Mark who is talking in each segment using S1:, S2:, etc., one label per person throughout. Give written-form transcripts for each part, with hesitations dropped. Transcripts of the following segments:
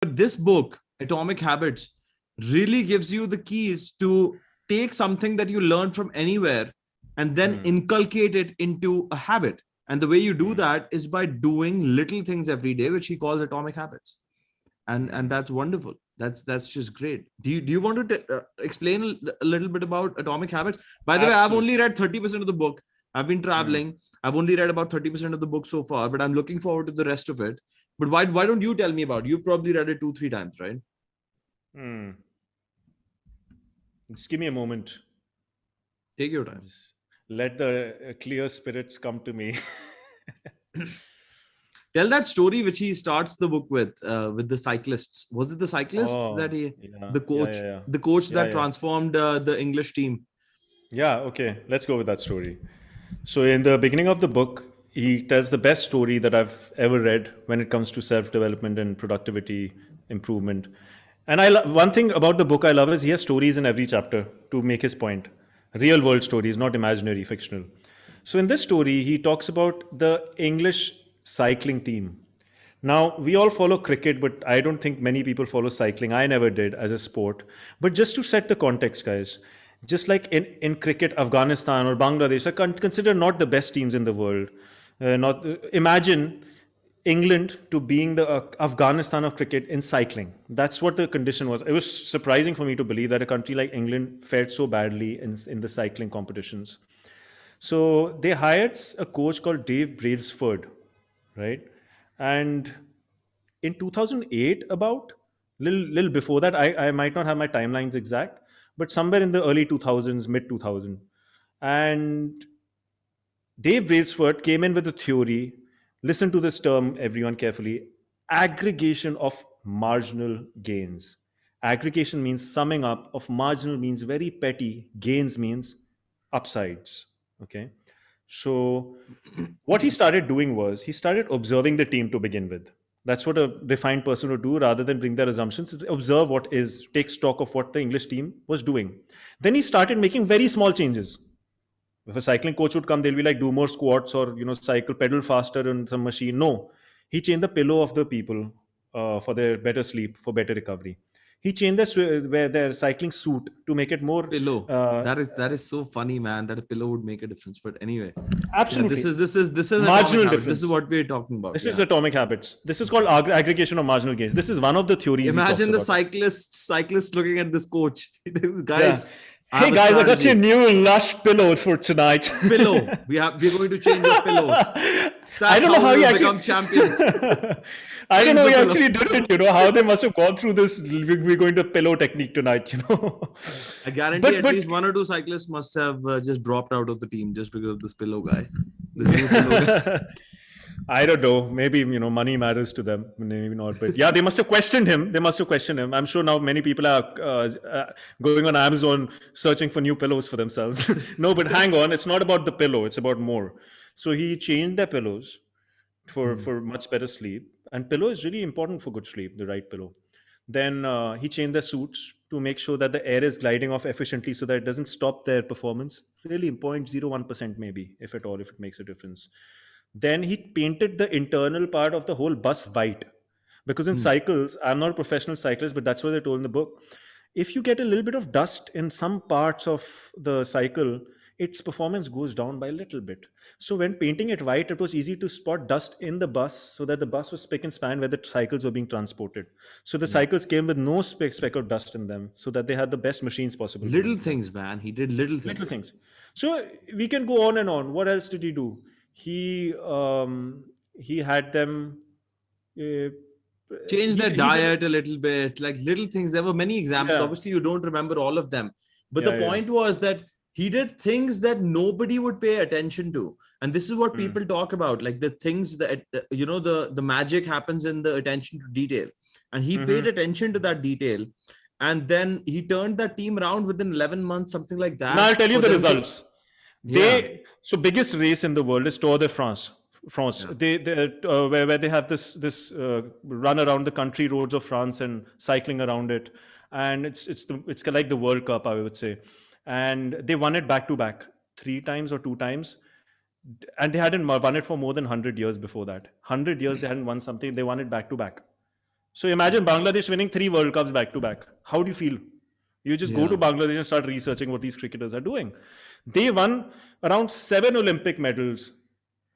S1: But this book, Atomic Habits, really gives you the keys to take something that you learned from anywhere and then inculcate it into a habit. And the way you do that is by doing little things every day, which he calls atomic habits. And that's wonderful. That's just great. Do you want to explain a little bit about atomic habits? By the way, I've only read 30% of the book. I've been traveling. I've only read about 30% of the book so far, but I'm looking forward to the rest of it. But why don't you tell me about it? You've probably read it 2-3 times, right?
S2: Just give me a moment.
S1: Take your time.
S2: Just let the clear spirits come to me.
S1: Tell that story which he starts the book with the cyclists. Was it the cyclists that he, the coach that transformed the English team?
S2: Yeah, okay. Let's go with that story. So in the beginning of the book, he tells the best story that I've ever read when it comes to self-development and productivity improvement. And one thing about the book I love is he has stories in every chapter to make his point. Real world stories, not imaginary, fictional. So in this story, he talks about the English cycling team. Now, we all follow cricket, but I don't think many people follow cycling. I never did as a sport. But just to set the context, guys, just like in cricket, Afghanistan or Bangladesh are considered not the best teams in the world. Not Imagine England to being the Afghanistan of cricket in cycling. That's what the condition was. It was surprising for me to believe that a country like England fared so badly in the cycling competitions. So they hired a coach called Dave Brailsford, right? And in 2008, about little before that, I might not have my timelines exact, but somewhere in the early 2000s, mid 2000, and Dave Brailsford came in with a theory. Listen to this term, everyone, carefully: aggregation of marginal gains. Aggregation means summing up of marginal, means very petty, gains means upsides. Okay. So what he started doing was he started observing the team to begin with. That's what a refined person would do rather than bring their assumptions. Observe what is, take stock of what the English team was doing. Then he started making very small changes. If a cycling coach would come, they'll be like, do more squats or, cycle, pedal faster in some machine. No, he changed the pillow of the people for their better sleep, for better recovery. He changed their cycling suit to make it more
S1: Pillow. That is so funny, man. That a pillow would make a difference. But anyway,
S2: absolutely.
S1: This is
S2: marginal
S1: difference.
S2: Difference.
S1: This is what we're talking about.
S2: This is atomic habits. This is called aggregation of marginal gains. This is one of the theories.
S1: Imagine the cyclist looking at this coach. Guys,
S2: hey guys, I got your new lush pillow for tonight.
S1: Pillow. We're going to change your pillows.
S2: I don't know how you actually
S1: become champions.
S2: I don't know how you actually did it. How they must have gone through this. We're going to pillow technique tonight.
S1: I guarantee at least one or two cyclists must have just dropped out of the team just because of this pillow guy. This new pillow guy.
S2: I don't know. Maybe, money matters to them. Maybe not. But yeah, they must have questioned him. I'm sure now many people are going on Amazon searching for new pillows for themselves. No, but hang on. It's not about the pillow. It's about more. So he changed their pillows for much better sleep. And pillow is really important for good sleep, the right pillow. Then he changed their suits to make sure that the air is gliding off efficiently so that it doesn't stop their performance. Really 0.01% maybe, if at all, if it makes a difference. Then he painted the internal part of the whole bus white. Because in cycles, I'm not a professional cyclist, but that's what they told in the book. If you get a little bit of dust in some parts of the cycle, its performance goes down by a little bit. So when painting it white, it was easy to spot dust in the bus so that the bus was spick and span where the cycles were being transported. So the cycles came with no speck of dust in them so that they had the best machines possible.
S1: Little things, man. He did little things.
S2: So we can go on and on. What else did he do? He had them
S1: change their diet a little bit, like little things. There were many examples. Obviously, you don't remember all of them. But the point was that he did things that nobody would pay attention to. And this is what people talk about, like the things that, the magic happens in the attention to detail. And he paid attention to that detail. And then he turned that team around within 11 months, something like that.
S2: Now I'll tell you the results. So biggest race in the world is Tour de France. Where they have this run around the country roads of France and cycling around it, and it's like the World Cup, I would say. And they won it back to back 3 times or 2 times, and they hadn't won it for more than 100 years before that. 100 years they hadn't won something. They won it back to back. So imagine Bangladesh winning 3 World Cups back to back. How do you feel? You just go to
S1: Yeah.
S2: Bangladesh and start researching what these cricketers are doing. They won around 7 Olympic medals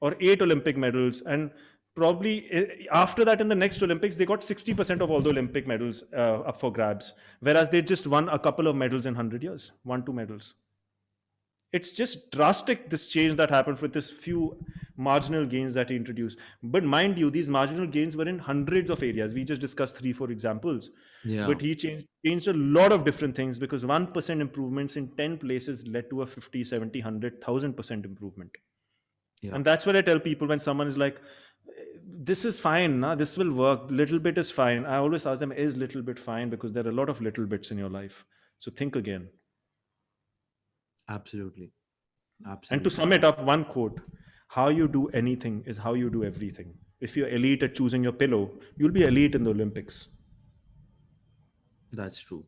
S2: or 8 Olympic medals, and probably after that in the next Olympics they got 60% of all the Olympic medals up for grabs, whereas they just won a couple of medals in 100 years, 1 2 medals. It's just drastic, this change that happened with this few marginal gains that he introduced. But mind you, these marginal gains were in hundreds of areas. We just discussed 3 4 examples,
S1: Yeah.
S2: but he changed a lot of different things, because 1% improvements in 10 places led to a 50 70 100,000% improvement.
S1: Yeah.
S2: And that's what I tell people when someone is like, this is fine, nah? This will work, little bit is fine. I always ask them, is little bit fine? Because there are a lot of little bits in your life, so think again.
S1: Absolutely.
S2: And to
S1: Absolutely.
S2: sum it up, one quote: how you do anything is how you do everything. If you're elite at choosing your pillow, you'll be elite in the Olympics.
S1: That's true.